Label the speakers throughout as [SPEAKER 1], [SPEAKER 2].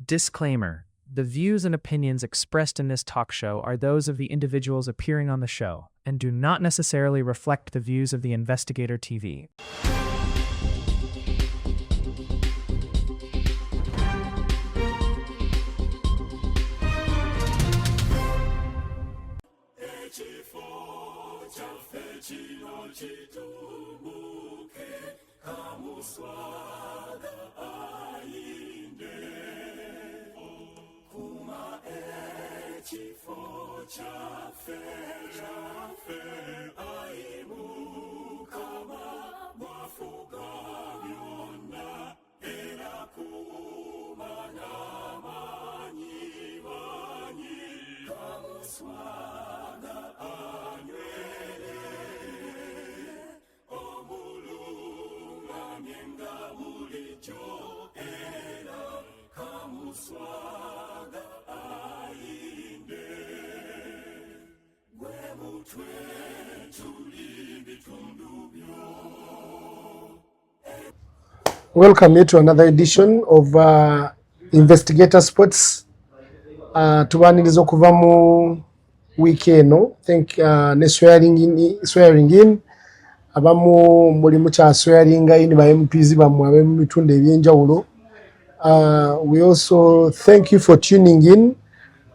[SPEAKER 1] Disclaimer: the views and opinions expressed in this talk show are those of the individuals appearing on the show and do not necessarily reflect the views of the Investigator TV.
[SPEAKER 2] Welcome you to another edition of Investigator Sports. Tubaniriza okuva mu week eno. Think ne swearing in abamu muli mucha swearing in ba MPs bamwe abemu mitunda ebyenjawulo. We also thank you for tuning in.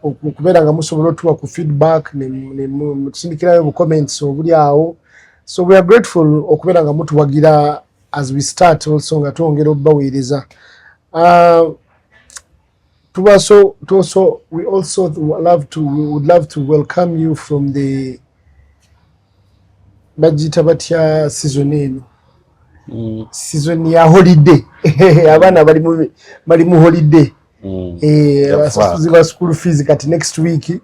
[SPEAKER 2] Okubera nga musobola otuwa ku feedback ne mutusindikirayo mu comments obuli awo. So we are grateful okubera nga mutuwagira as we start also nga tuongera obaweereza. We also would love to welcome you from the Bajita Batya season eno. Season ya holiday. Abana bali mu holiday. Ziba school fees kati next week.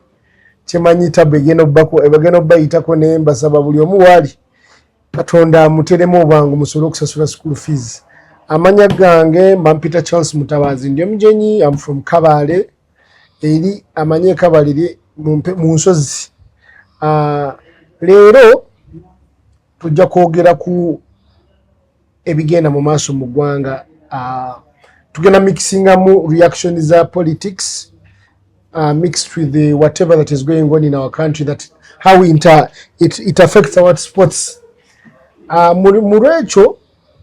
[SPEAKER 2] Chemanyita begeno bayitako ne mbasaba buli omu wali. Katonda muteremu bangu musolo okusasula school fees. Amanya gange Mampita Charles Mutabazi ndiyo mjenyi. I'm from Kabale. Eri amanye Kabale mu nsozi. Leero tujja kwogera ku ebigenda mu maaso mu ggwanga. Tugenda mixingamu reactions za politics mixed with the whatever that is going on in our country, that how it affects our sports. Murecho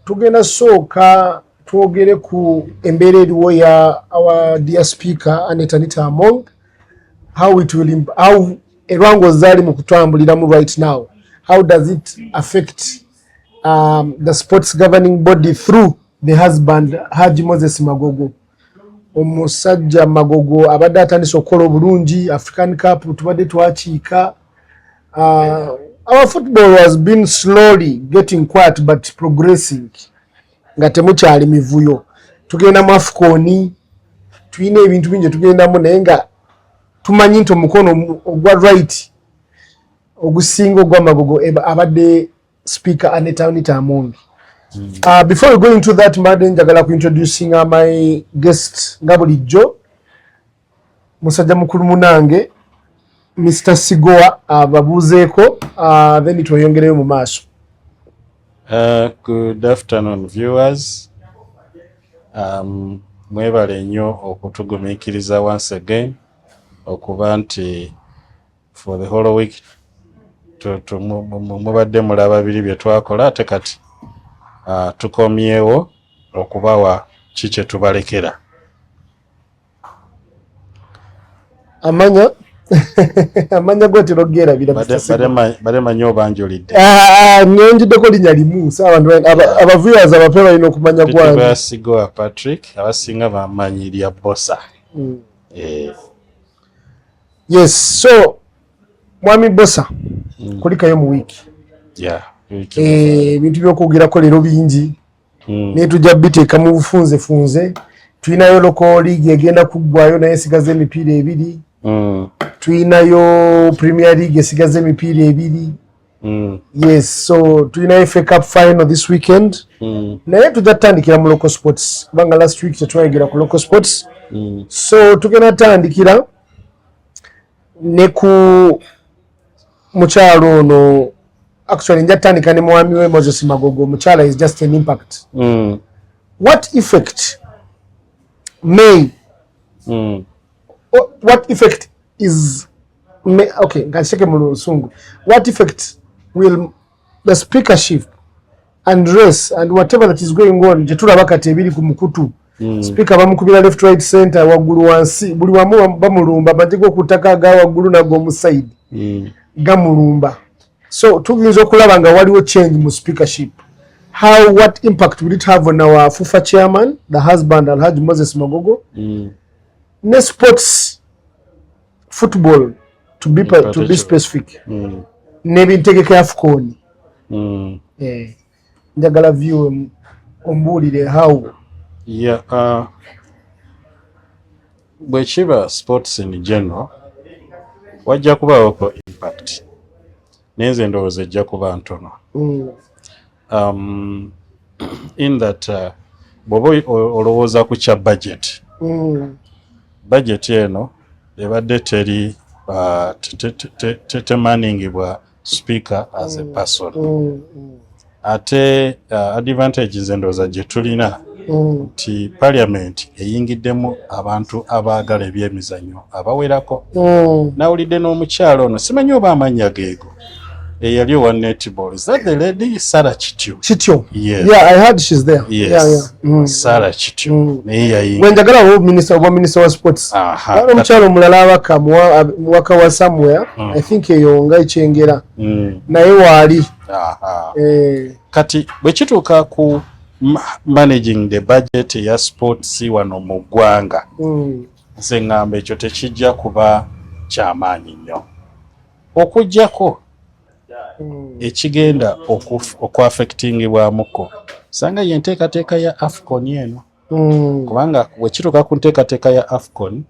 [SPEAKER 2] tugenda soka twogere ku embeera eriwo ya our dear speaker Anita Among, how erango zali mu kutambuliramu right now, how does it affect the sports governing body through the husband Haji Moses Magogo. Omusajja Magogo abadde atandise okukola obulungi African Cup tubadde twakiika. Our football has been slowly getting quiet but progressing. Nga temukyali mivuyo. Tugenda mu AFCON, tuyina ebintu bingi tugendamu naye nga tumanyi nti omukono ogwa right ogusinga ogwa Magogo abadde speaker Anita Among. Before we go into that, Madden, njagala ku introducing my guest Ngabulijjo musajja mukulu munange Mr. Sigoa babuzeeko then tweyongereyo mu maaso.
[SPEAKER 3] Good afternoon viewers. Mwebale nnyo okutugumiikiriza once again okuba nti for the whole week mubadde mulaba biri bye twakola ate kati tukomyewo okubawa kiki tubalekera.
[SPEAKER 2] Amanya gwotirogera
[SPEAKER 3] bade manyo banjulidde.
[SPEAKER 2] Nyonjiddeko linnya limu abaviewers abape balina okumanya gwange.
[SPEAKER 3] Basigoa Patrick abasinga bamanyi lya Bossa.
[SPEAKER 2] Yes, so Mwami Bossa kulikayo mu wiki.
[SPEAKER 3] Yeah.
[SPEAKER 2] Bintu by'okwogerako leero bingi. Naye tujja biteeka mu bufunze. Tuyinayo local league egenda kuggwayo naye esigaze emipiira ebiri. Tuyinayo Premier League esigaze emipiira ebiri. Yes, so tuyinayo FA Cup final this weekend. Naye tujja tutandikira mu local sports. Kubanga last week tetwayogera ku local sports. So tugenda tutandikira ne ku mukyalo ono. Actually, njatandika ne mwami we Moses Magogo. Muchala is just an impact. What effect may what effect is okay, ngacheke mu Lusungu, what effect will the speakership and race and whatever that is going on jetulaba kati ebiri ku mukutu speaker bamukubira left right center waggulu wansi buli wamu bamulumba bategeko kutaka ga waggulu nago mu side gamulumba, so tugiyinza okulaba nga waliwo change mu speakership. What impact will it have on our FUFA chairman, the husband Alhaji Moses Magogo? Ne sports, football, to be specific. Nebintegeke AFCON. Njagala view ombulire how.
[SPEAKER 3] Yeah, bwekiba sports in general, wajja kubaako impact. Nenze ndowooza ejja kuba ntono. In that bw'oba olowooza ku kya budget. Budget eno ebadde teri temaningibwa speaker as a person. Ate advantages endowooza gye tulina nti parliament eyingiddemu abantu abaagala ebyemizannyo abawerako. Nawulidde n'omukyalo ono simanyi oba amannya geego eyali owa netball. Is that the lady Sarah Chityo?
[SPEAKER 2] Chityo.
[SPEAKER 3] Yes.
[SPEAKER 2] Yeah, I heard she's there.
[SPEAKER 3] Yes. Sarah Chityo. Naye yayingi.
[SPEAKER 2] Wenjagala wo minister wa sports. Omukyalo mulala abaka muwaka wa somewhere. I think eyo nga ekyengera. Naye waali. Kati
[SPEAKER 3] bwe kituuka ku managing the budget ya sports wano mu ggwanga, nze ngamba ekyo tekijja kuba kyamaanyi nnyo. Okuggyako ekigenda okwaffectingibwamuko sanga yenteekateeka ya AFCON eno. Kubanga bwe kituuka ku nteekateeka ya AFCON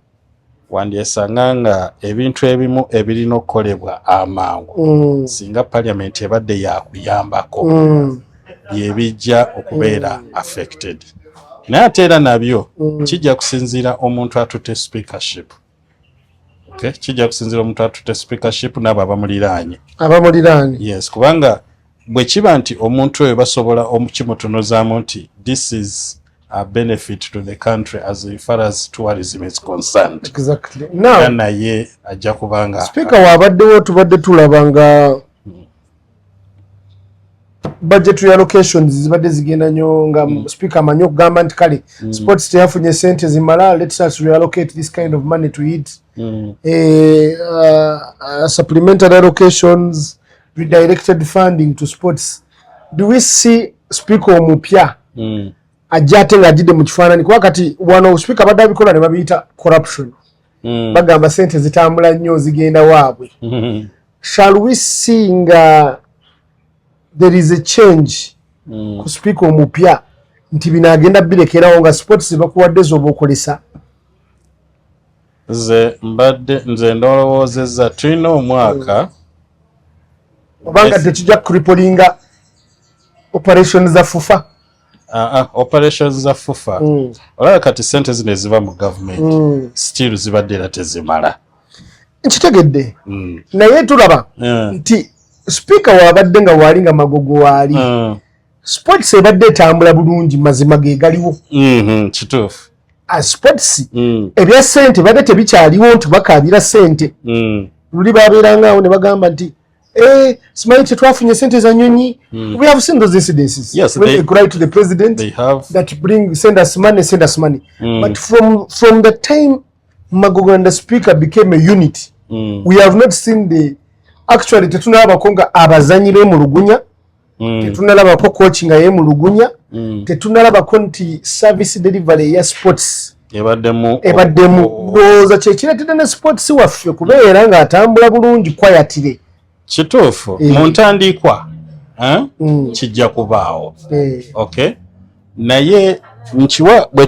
[SPEAKER 3] wandyesanga nga ebintu ebimu ebirina okukolebwa amangu singa parliament ebadde yakuyambako byebijja okubeera affected. Naye ate era nabyo kijja kusinziira omuntu atutte speakership. Okay, kijja kusinziira omuntu atutte speakership n'abo abamuliraanye. Yes, kubanga bwe kiba nti omuntu oyo basobola omukimutunuzaamu nti this is a benefit to the country as far as tourism is concerned.
[SPEAKER 2] Exactly. Now,
[SPEAKER 3] naye ajja kubanga
[SPEAKER 2] speaker wabaddewo tubadde tulabanga budget reallocations zibadde zigenda nnyo nga speaker amanyi okugamba nti kale sports teyafunye sente zimala, let's us reallocate this kind of money to it. Supplementary allocations, redirected funding to sports. Do we see speaker omupya ajate nga ajidde mu kifaananyi kuba kati wano speaker badde abikola ne babiyita corruption. Bagamba sente zitambula nnyo zigenda waabwe. Shall we see nga there is a change ku speaker omupya nti bino agenda birekerawo nga sports bakuwadde z'oba okolesa?
[SPEAKER 3] Nze ndolowoozezza tulina omwaka
[SPEAKER 2] obanga tekijja kuripolinga operations za FUFA.
[SPEAKER 3] Operations za FUFA olaba kati sente zino eziva mu government still zibadde era tezimala.
[SPEAKER 2] Nkitegedde naye tulaba nti speaker wabadde nga waali nga Magogo waali sports ebadde etambula bulungi, mazima ge galiwo.
[SPEAKER 3] Kituufu.
[SPEAKER 2] Sports ebya sente badde tebikyaliwo nti bakaabira sente. Luli babeerangaawo ne bagamba nti simanyi tetwafunye sente za nyonyi. We have seen those incidences.
[SPEAKER 3] Yes,
[SPEAKER 2] when they cry to the president that send us money. But from the time Magogo and the speaker became a unit, we have not seen actually tetunalabako nga abazanyi b'emulugunya, tetunalabako coaching y'emulugunya, tetunalabako nti service delivery ya sports ebaddemu. Lowooza kyekireetedde ne sports waffe kubeera ng'atambula bulungi kwayatire.
[SPEAKER 3] Kituufu mu ntandikwa kijja kubaawo. Okay, naye nkiwa bwe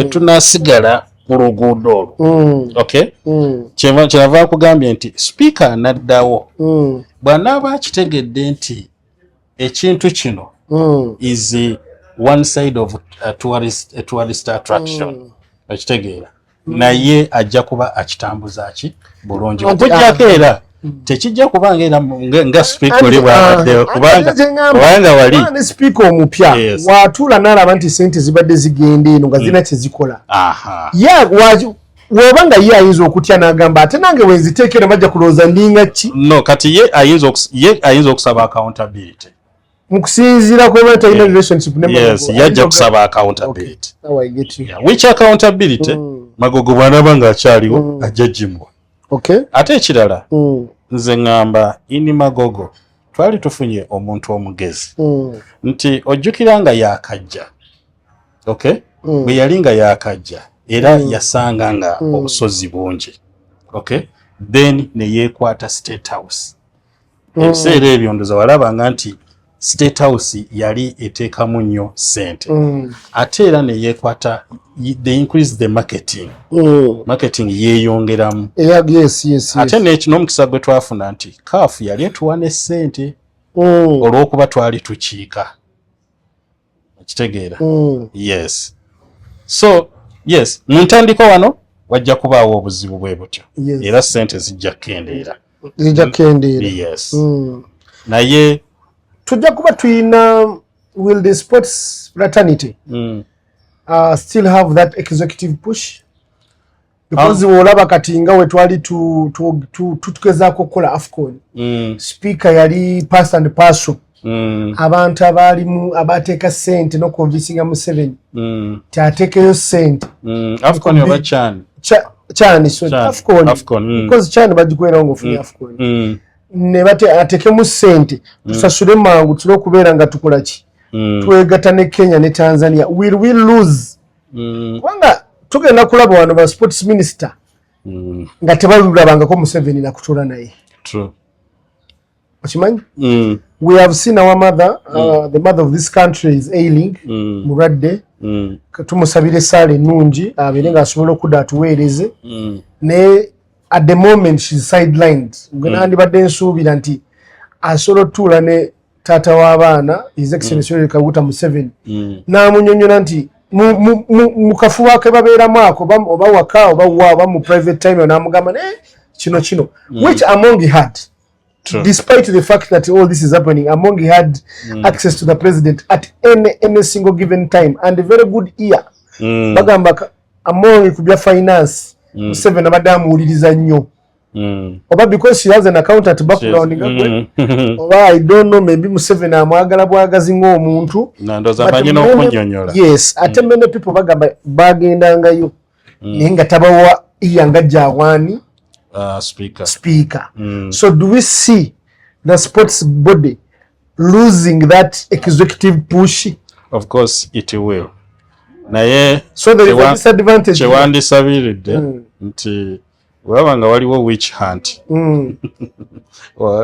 [SPEAKER 3] tunaasigala mu luguudo olwo. Okay, kyenava nkugambye nti speaker anaddawo bw'anaaba akitegedde nti ekintu kino is one side of a tourist attraction, akitegeera naye ajja kuba akitambuza ki bulungi okujjako era tekijja kubanga nga speaker oli bwabaddeyo kubanga wali
[SPEAKER 2] ne speaker omupya watula n'alaba nti sente zibadde zigenda eno nga zirina kye zikola woba nga ye ayinza okutya n'agamba ate nange wenziteekera bajja kulowooza ndinga ki
[SPEAKER 3] no kati ye ayinza okusaba accountability
[SPEAKER 2] mu kusinziira kuba talina relationship ne
[SPEAKER 3] yes yajja kusaba accountability
[SPEAKER 2] now I get you
[SPEAKER 3] which accountability Magogo bw'anaaba ng'akyaliwo ajja gimwa ate ekirala nze ngamba ini Magogo twali tufunye omuntu omugezi nti ojjukira nga yakajja bwe yali nga yakajja era yasanga nga obusozi bungi then ne yeekwata State House ebiseera ebyo ndoza walabanga nti State House yali eteekamu nnyo ssente ate era ne yeekwata they increase the marketing yeeyongeramu ate n'omukisa gwe twafuna nti kaafu yali etuwa ne ssente olw'okuba twali tukiika okitegeera yes so yes mu ntandiko wano wajja kubaawo obuzibu bwe butyo era ssente zijja kukendeera yes naye
[SPEAKER 2] tujja kuba tuyina will the sports fraternity still have that executive push because olaba kati nga we twali tutugezaako okukola AFCON speaker yali pass and parcel abantu abaalimu abateeka ssente n'okuvinsinga Museveni tyateekeyo ssente
[SPEAKER 3] AFCON oba CHAN
[SPEAKER 2] AFCON because CHAN bagikwerawo ng'ofunye AFCON ne ateekemu ssente tusasule mangu tule okubeera nga tukola ki twegatta ne Kenya ne Tanzania will we lose kubanga tugenda kulaba wano ba sports minister nga tebalulabangako Museveni nakutuula naye okimanyi we have seen our mother the mother of this country is ailing mulwadde tumusabire essaala ennungi abeere ng'asobola okudda atuweereze ne at the moment she's sidelined nandibadde nsuubira nti asobola otuula ne taata w'abaana his excellency Yoweri Kaguta Museveni n'amunyonyola nti mu kafuba ke babeeramu ako oba waka oba mu private time n'amugamba kino which Among had despite the fact that all this is happening Among had access to the president at any single given time and a very good ear bagamba Among ku bya finance Museveni abadde amuwuliriza nnyo oba because she has an accountant background oba I don't know maybe Museveni amwagala bwagazi ng'omuntu yes ate many people bagamba bagendangayo naye nga tabawa iya nga Jawani speaker so do we see the sports body losing that executive push?
[SPEAKER 3] Of course it will naye
[SPEAKER 2] so there is a disadvantage
[SPEAKER 3] kyewandisabiridde nti wabanga waliwo witch hunt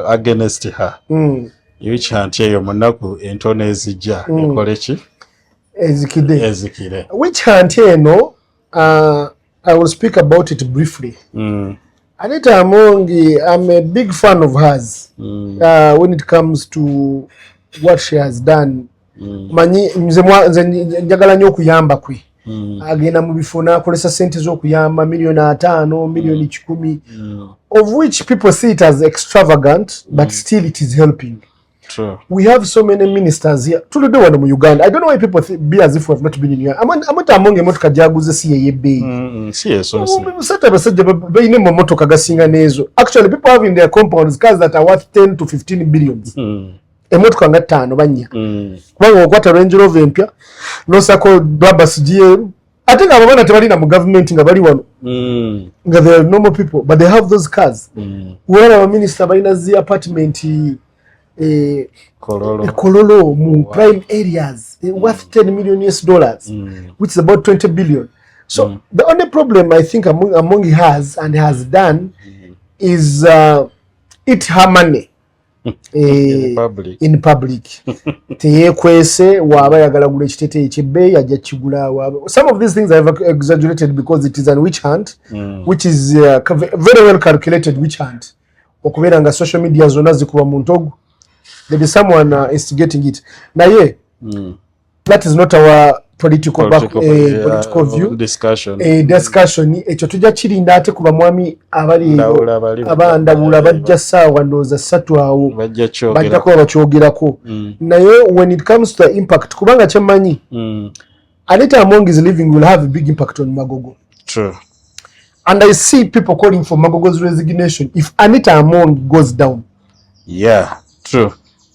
[SPEAKER 3] against her witch hunt eyo munaku entono ezijja ekole ki ezikire
[SPEAKER 2] witch hunt eno I will speak about it briefly Anita Among I'm a big fan of hers when it comes to what she has done manyi nze njagala nnyo okuyamba kwe agenda mu bifo n'akozesa ssente z'okuyamba $5,000,000 $1,000,000 of which people see it as extravagant but still it is helping.
[SPEAKER 3] True.
[SPEAKER 2] We have so many ministers here tuludde wano mu Uganda. I don't know why people be as if we have not been in here. Amata Among emotoka gyaguze si yeye bei musajja basajja bayina emotoka gasinga nezo. Actually people have in their compounds cars that are worth 10 to 15 billions emotoka nga 5 banya kubanga okwata Range Rover empya nosako Brabus GM ate nga abana tebalina mu government nga bali wano nga they are normal people but they have those cars where our minister balina zi apartment Kololo mu prime areas worth $10 million which is about 20 billion so the only problem I think Among has and has done is it her money in public teyekwese waba yagala gula ekitete ekyebbeeyi ajja kigula some of these things I have exaggerated because it is a witch hunt which is very well calculated witch hunt okubeera nga social media zonna zikuba mu ntogo there is someone instigating it naye that is not our political view discussion ekyo tujja kirinda ate kuba mwami abali abandabula bajja saawa ndooza 3 awo bajja kuba bakyogerako naye when it comes to the impact kubanga kyemanyi Anita Among is living will have a big impact on Magogo.
[SPEAKER 3] True.
[SPEAKER 2] And I see people calling for Magogo's resignation if Anita Among goes down.
[SPEAKER 3] Yeah, true.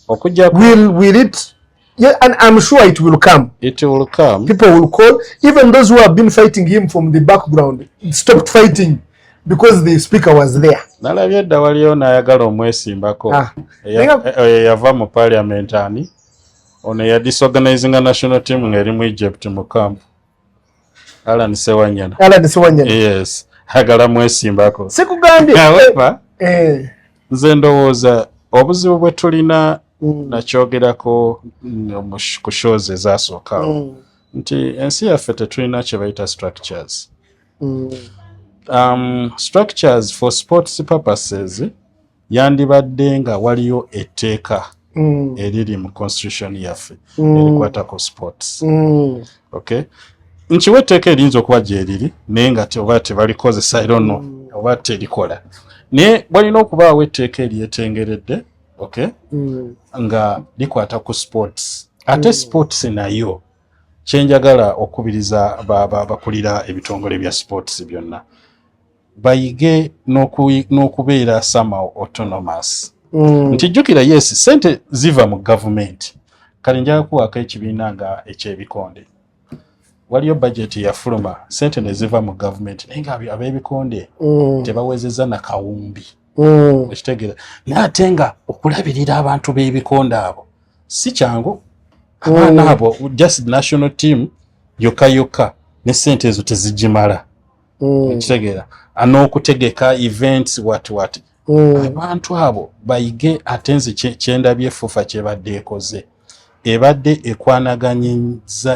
[SPEAKER 2] Will it? Yeah, and I'm sure it will come.
[SPEAKER 3] It will come.
[SPEAKER 2] People will call, even those who have been fighting him from the background, stopped fighting because the speaker was there.
[SPEAKER 3] Nalabye dda waliyo n'ayagala omwesimbako. Yava mu parliament ani. Ono ya disorganizing a national team ng'eri mu Egypt mu camp. Alan Sewanyana. Yes. Agala mwesimbako.
[SPEAKER 2] Sekugambye.
[SPEAKER 3] However, nze ndowooza obuzibu bwe tulina nakyogerako ku shows ezasookawo nti ensi yaffe tetulina kye bayita structures. Structures for sports purposes yandibadde nga waliyo etteeka eriri mu constitution yaffe erikwatako sports. Okay? Nkiwa etteeka erinza okuba gyeriri naye nga oba tebalikozesa I don't know oba terikola naye walina okubaawo etteeka eryetengeredde okay nga likwata ku sports ate sports nayo kyenjagala okubiriza bakulira ebitongole bya sports byonna bayige n'okubeera somehow autonomous nti jjukira yes sente ziva mu government kale njaga kuwaako ekibiina nga ekyebikonde waliyo budget yafuluma sente ne ziva mu government naye nga ab'ebikonde tebawezezza na kawumbi ekitegeera naye ate nga okulabirira abantu b'ebikonde abo si kyangu abaana abo just national team yokka ne sente ezo tezigimala ekitegeera n'okutegeka events what abantu abo bayige ate nze kyendabye FUFA kyebadde ekoze ebadde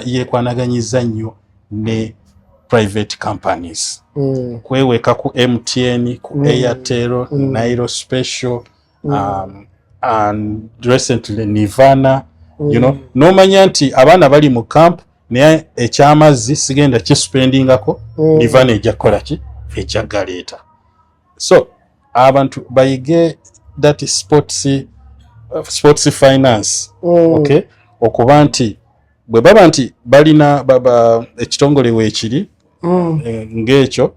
[SPEAKER 3] yekwanaganyiza nnyo ne private companies kweweka ku MTN ku Airtel Nairo Special and recently Nirvana you know nomanya nti abaana bali mu camp naye ekyamazzi sigenda kispendingako Nirvana ejja kukola ki ejja galeeta so abantu bayige that is sports finance okay okuba nti bwe baba nti balina ekitongole weekiri ng'ekyo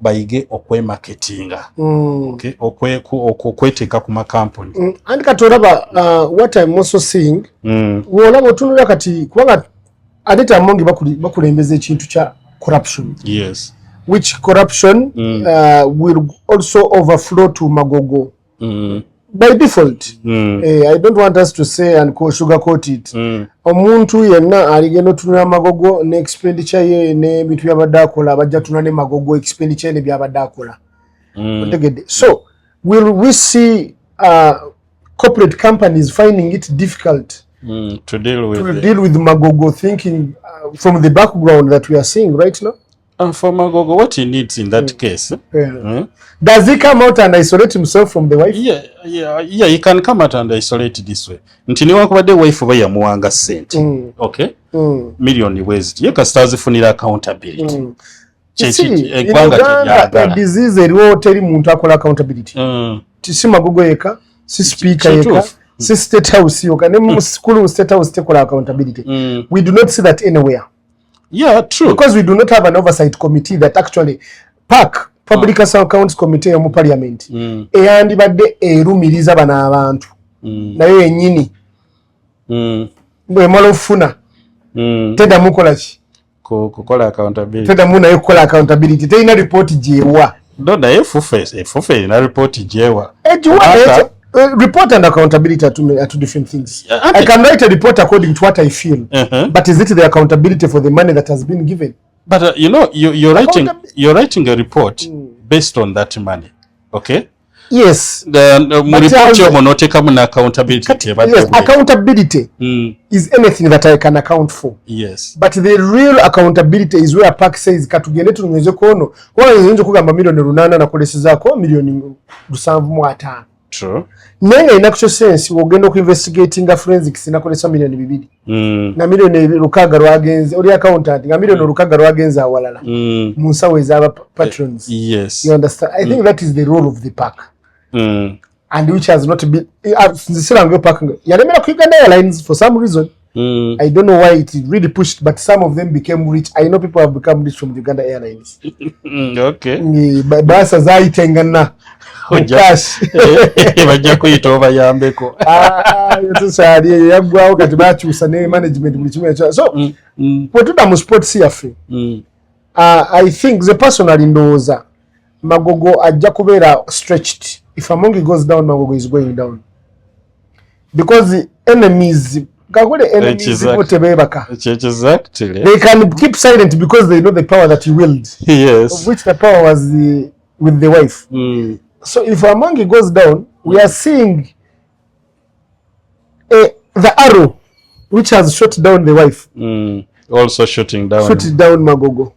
[SPEAKER 3] bayige okwemarketinga okay okweteeka ku makampuni
[SPEAKER 2] and katolaba what I'm also seeing wolaba otunula kati kubanga Anita Among bakulembeza ekintu kya corruption
[SPEAKER 3] yes
[SPEAKER 2] which corruption will also overflow to Magogo by default. I don't want us to say and sugarcoat it. Omuntu yenna aligenda otunula Magogo ne expenditure ye ne bintu byabadde akola bajja tunula ne Magogo expenditure ne byabadde akola. So will we see corporate companies finding it difficult
[SPEAKER 3] to deal
[SPEAKER 2] with Magogo thinking from the background that we are seeing right now?
[SPEAKER 3] For Magogo, what he needs in that case.
[SPEAKER 2] Does he come out and isolate himself from the wife?
[SPEAKER 3] Yeah, he can come out and isolate this way. Nti niwankubadde wife we yamuwanga sente. Okay? Million ways. Ye kasita azifunira accountability.
[SPEAKER 2] Eggwanga disease eriwo teri muntu akola accountability. Si Magogo yeka, si speaker yeka, si state house yoka, ne mu school state house tekola accountability. We do not see that anywhere.
[SPEAKER 3] Yeah, true.
[SPEAKER 2] Because we do not have an oversight committee that actually Public Accounts Committee mu parliament eyandibadde erumiriza bana abantu nayo yennyini bwe mala ofuna teddamu kola ki
[SPEAKER 3] kukola accountability
[SPEAKER 2] teddamu nayo kukola accountability terina report gyewa
[SPEAKER 3] naye FUFA erina report gyewa
[SPEAKER 2] report and accountability are two different things. I can write a report according to what I feel, but is it the accountability for the money that has been given?
[SPEAKER 3] But you're writing a report based on that money, okay?
[SPEAKER 2] Yes.
[SPEAKER 3] The report you will not take an accountability.
[SPEAKER 2] Yes, accountability is anything that I can account for.
[SPEAKER 3] Yes.
[SPEAKER 2] But the real accountability is where Park says katugende tunyweze kono. Kwa nzo kugamba milioni 8 na kolesezako milioni 7.5.
[SPEAKER 3] True.
[SPEAKER 2] Nenga ina kucho sense wogenda ku investigating forensics inakolesa milioni 2 na milioni lukaga rwagenze oli accountant nga milioni lukaga rwagenze awalala mu nsawe za patrons.
[SPEAKER 3] Yes,
[SPEAKER 2] you understand. I think that is the role of the park and which has not been Silango Park yalemera ku Uganda Airlines for some reason. I don't know why it really pushed, but some of them became rich. I know people have become rich from the Uganda Airlines.
[SPEAKER 3] Okay.
[SPEAKER 2] Basa zaitengana cash
[SPEAKER 3] bajja kuyita obayambeko
[SPEAKER 2] yotusali yagwawo kati bakyusa ne management buli kimu ekyo so bwetuda mu sports yaffe I think the personal ndowooza Magogo ajja kubeera stretched. If Amongi goes down, Magogo is going down because the enemies
[SPEAKER 3] exactly.
[SPEAKER 2] They can keep silent because they know the power that he willed.
[SPEAKER 3] Yes.
[SPEAKER 2] Of which the power was with the wife. So if Amongi goes down, we are seeing the arrow which has shot down the wife.
[SPEAKER 3] Also shooting down.
[SPEAKER 2] Shoot down Magogo.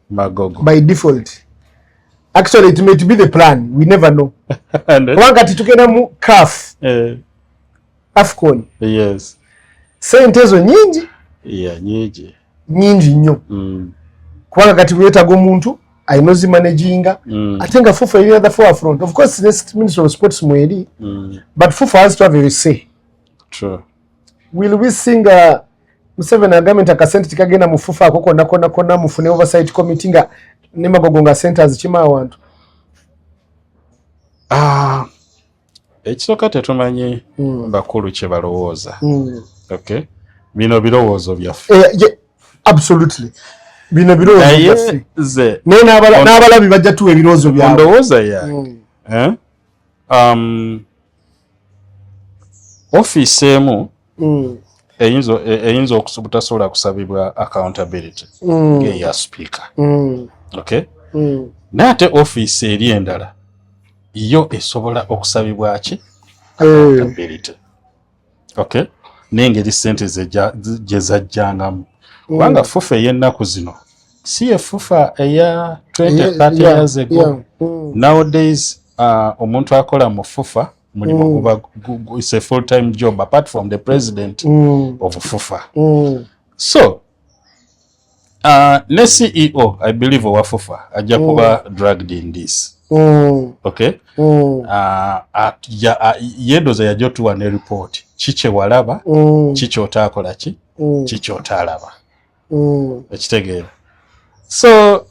[SPEAKER 2] By default. Actually, it may be the plan. We never know. Wangati tukena mu CAF. AFCON.
[SPEAKER 3] Yes.
[SPEAKER 2] Sente ezo nyingi.
[SPEAKER 3] Yeah, nyingi
[SPEAKER 2] nnyo. Kubanga kati wetaga omuntu ayinozi managinga ate nga FUFA eri other forefront. Of course, the Minister of Sports mweri, but FUFA has to have a say.
[SPEAKER 3] True.
[SPEAKER 2] Will we sing Museveni agament akasente tikagenda mu FUFA akoko nakona mufune oversight committee nga ne Magogo nga centers kima awantu?
[SPEAKER 3] Ekisooka tetumanyi bakulu kye balowooza. Okay. Bino birowoozo byaffe.
[SPEAKER 2] Absolutely. Bino birowoozo byaffe. Naye n'abalabi bajja tuwa ebirowoozo byabwe.
[SPEAKER 3] Ndowooza ya. Ofiisi emu eyinza okutasobola kusabibwa accountability ng'eya speaker. Okay. Naye ate ofiisi eri endala yo esobola okusabibwa ki accountability. Okay. N'engeri ssente gye zajjangamu. Kubanga FUFA ey'ennaku zino si ye FUFA eya 20-30 years ago. Nowadays, omuntu akola mu FUFA mulimu guba it's a full-time job apart from the president of FUFA. So, ne CEO, I believe, wa FUFA ajja kuba dragged in this. Okay. Yedoza yajja tuwa ne report. Chiche walaba, chiche otakola ki, chiche otalaba. Ekitegeera. So,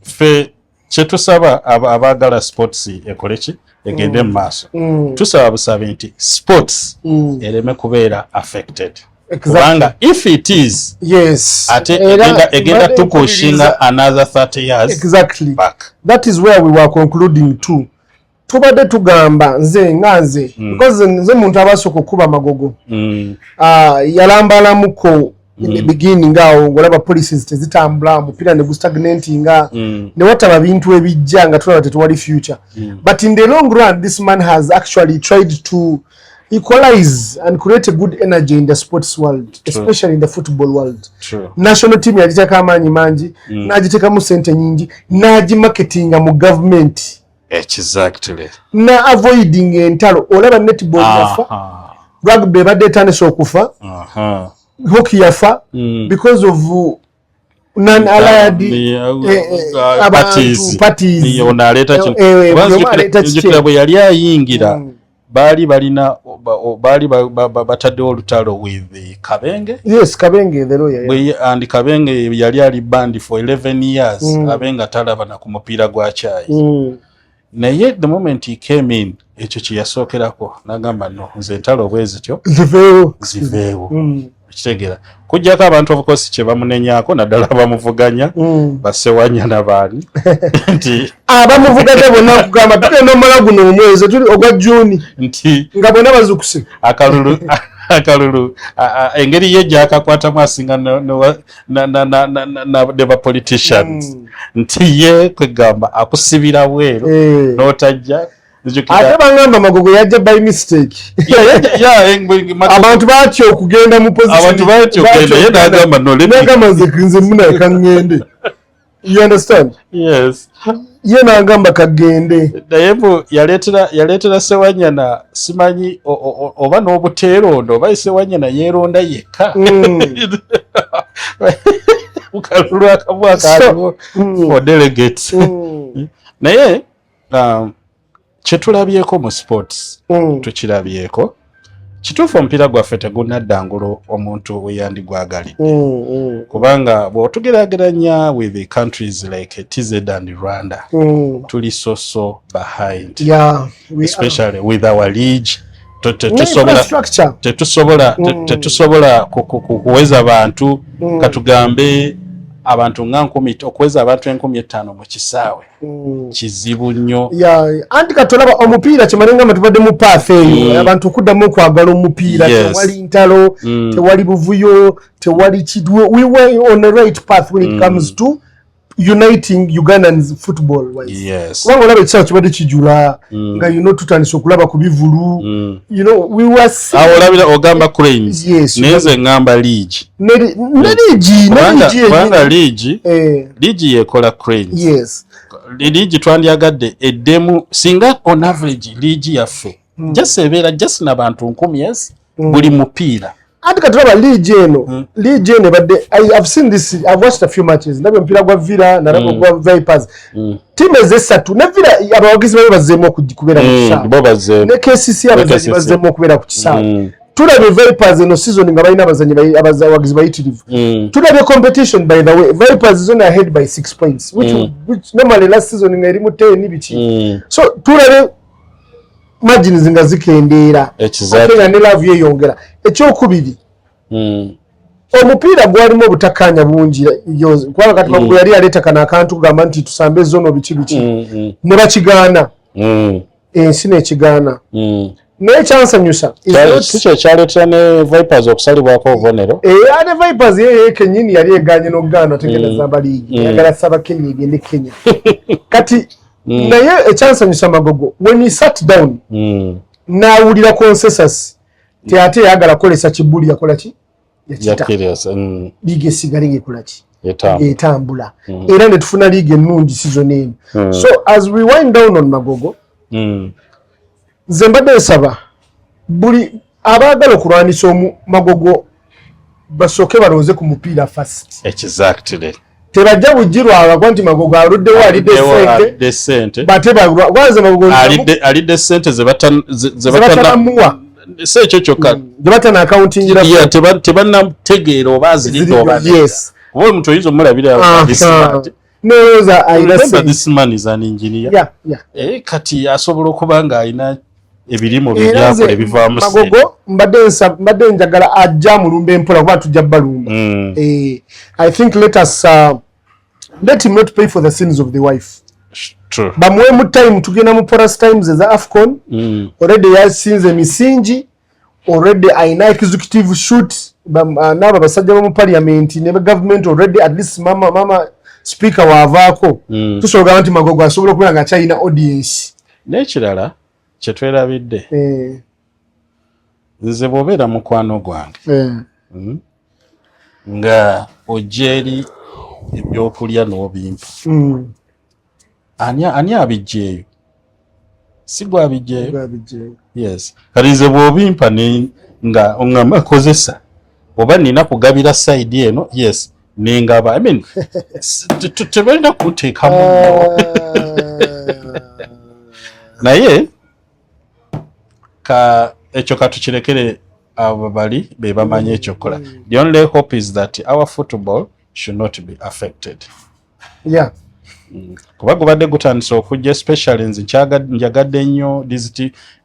[SPEAKER 3] fe kyetusaba abaagala sports ekole ki egende mu maaso. Tusaba busabe nti sports ereme kubeera affected. Kubanga if it is,
[SPEAKER 2] yes,
[SPEAKER 3] ate egenda tukushinga another 30 years back.
[SPEAKER 2] That is where we were concluding too. Tubadde tugamba nze because nze muntu abasoko kuba Magogo yalambalamuko in the beginning awo ngolaba policies tezitambula mupira ne gustagnatinga ne wataba bintu ebijja nga tulaba tetuwali future but in the long run this man has actually tried to equalize and create a good energy in the sports world. True. Especially in the football world.
[SPEAKER 3] True.
[SPEAKER 2] National team yajiteka amanyi mangi najiteka mu sente nyingi naji marketinga mu government.
[SPEAKER 3] Exactly.
[SPEAKER 2] Na avoiding entalo olaba netball yafa rugby badde tanesha okufa hockey yafa because of non-allied parties
[SPEAKER 3] onaleta kino bwe yali ayingira bali bataddewo olutalo with Kabenge.
[SPEAKER 2] Yes, Kabenge the lawyer.
[SPEAKER 3] And Kabenge yali ali banned for 11 years abenga talaba na ku mupiira gwa chai. Naye the moment he came in ekyo kye yasookerako n'agamba no nze entalo bwezityo ziveewo. Kitegeera kujjako abantu of course kye bamunenyaako naddala bamuvuganya basewanya n'abaani nti
[SPEAKER 2] abamuvuganya bonna kugamba tugenda omala guno omwezi tuli ogwa June
[SPEAKER 3] nti
[SPEAKER 2] nga bonna bazukuse
[SPEAKER 3] akalulu engeri ye gy'akakwatamu asinga ne ba politicians nti ye kwegamba akusibira bweru n'otajja
[SPEAKER 2] ate bangamba Magogo yajja by mistake. Abantu batyo okugenda mu position.
[SPEAKER 3] Abantu batyo okugenda ye n'agamba no let me
[SPEAKER 2] nze muna kangende. You understand?
[SPEAKER 3] Yes.
[SPEAKER 2] ye nagamba kagende
[SPEAKER 3] naye yaletera Sewanyana simanyi oba n'obuteerondo oba Sewanyana yeeronda yekka mukalulu akabwaka aliwo for delegates naye kyetulabyeko mu sports tukirabyeko kituufu omupiira gwaffe tegunaddangulo omuntu we yandigwagalidde kubanga bw'otugeraageranya with the countries like TZ and Rwanda tuli so behind especially with our league tetusobola kuweza abantu katugambe abantu nga okuweza abantu 15,000 mu kisaawe kizibu nnyo
[SPEAKER 2] anti katolaba omupiira kimalenga matubadde mu path eyo abantu okuddamu okwagala omupiira tewali ntalo tewali buvuyo tewali kidwe we were on the right path when it comes to uniting Ugandans football wise kubanga olaba ekisaawe kibadde kijula nga tutandise okulaba ku bivulu we were
[SPEAKER 3] olabira ogamba cranes neze ngamba league league yekola cranes league twandyagadde eddemu singa on average league yaffe just ebeera just n'abantu 10,000 buli mupiira
[SPEAKER 2] anti katulaba league eno badde I've seen this, I've watched a few matches nabyo mpira gwa Villa narabo gwa Vipers timu ezesatu ne Villa abawagizi bayo bazzeemu okubeera mu kisaawe ne KCC abazanyi bazzeemu okubeera ku kisaawe tulabye Vipers eno season nga balina abawagizi bayitirivu tulabye competition by the way Vipers is only ahead by 6 points which normally last season nga erimu 10 biki so tulabye margins nga zikendeera ate ne love yeyongera ekyokubiri omupiira gwalimu obutakkaanya bungi kubanga kati Magugu yali aleeta kana akantu kugamba nti tusambe zono biki ne bakigaana ensi nekigaana naye kyansanyusa
[SPEAKER 3] kikyo kyaleetera ne Vipers okusalibwako obubonero
[SPEAKER 2] ate Vipers yeye kenyini yali eganye n'Oganda tegenda zamba liigi yagala saba Kenya egende Kenya kati naye ekyansanyusa Magogo when he sat down n'awulira consensus ate yagala kukolesa kibuli yakola ki yakita liigi esigale ng'ekola ki etambula era ne tufuna liigi ennungi season eno so as we wind down on Magogo nze mbadde nsaba buli abaagala okulwanisa Magogo basooke balowooze ku mupiira first
[SPEAKER 3] exactly
[SPEAKER 2] tebajja bujjirwa nti Magogo aluddewo alidde ssente bate balwaze Magogo
[SPEAKER 3] alidde ssente ze batanamuwa si ekyo kyokka
[SPEAKER 2] ze batana accountingira
[SPEAKER 3] tebannategeera oba azilidde oba oba omuntu oyinza omulabira this man is an engineer kati asobola okuba nga alina ebirimu byakola ebivaamu
[SPEAKER 2] Magogo mbadde njagala ajja mulumba empola kuba tujja balumba I think let him not pay for the sins of the wife bamuwemu time tugenda mu porous times eza AFCON already yasinze emisingi already aina executive shoot naba basajja mu parliament ne government already at least mama speaker wavaako tusobola nti Magogo asobola okuba nga China audience
[SPEAKER 3] n'ekirala kyetwerabidde nze bw'obeera mukwano gwange nga ojja eri ebyokulya n'obimpa ani abijjeeyo si gwe abijjeeyo yes kati nze bw'obimpa nga oŋŋamba kozesa oba nina kugabira side eno yes nengaba I mean tebalina kunteekamu naye ekyo katukirekere abo bali be bamanyi ekyokola the only hope is that our football should not be affected kuba gubadde gutandise okujja especially nze njagadde nnyo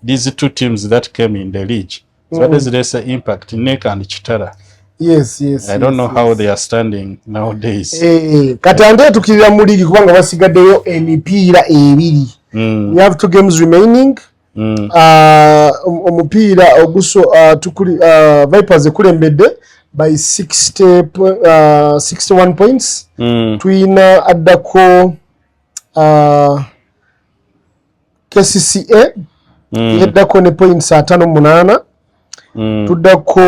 [SPEAKER 3] these two teams that came in the league zibadde zireese impact NEC and Xtra
[SPEAKER 2] yes
[SPEAKER 3] I don't know how they are standing nowadays
[SPEAKER 2] kati ande tukirira mu league kubanga basigaddeyo emipiira ebiri we have 2 games remaining omupiira oguso tukuli Vipers ekulembedde by 61 points tuina addako KCCA yeddako ne points 58 tuddako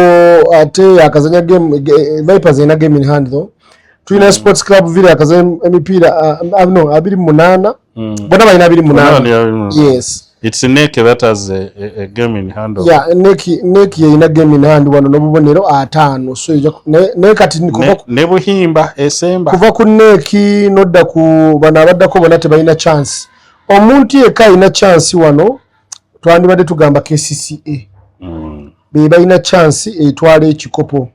[SPEAKER 2] ate akazanya game Vipers ina game in hand though tuina Sports Club Villa akazanya emipiira no 28 bona balina 28 yes
[SPEAKER 3] it's Neke that has a game in hand
[SPEAKER 2] yeah Neke yina game in hand wano n'obubonero 5 so ne kati
[SPEAKER 3] ne Buhimba esemba
[SPEAKER 2] kuva ku Neke nodda ku bana abaddako bona tebalina chance omuntu yekka alina chance wano twandibadde tugamba KCCA be balina chance etwala ekikopo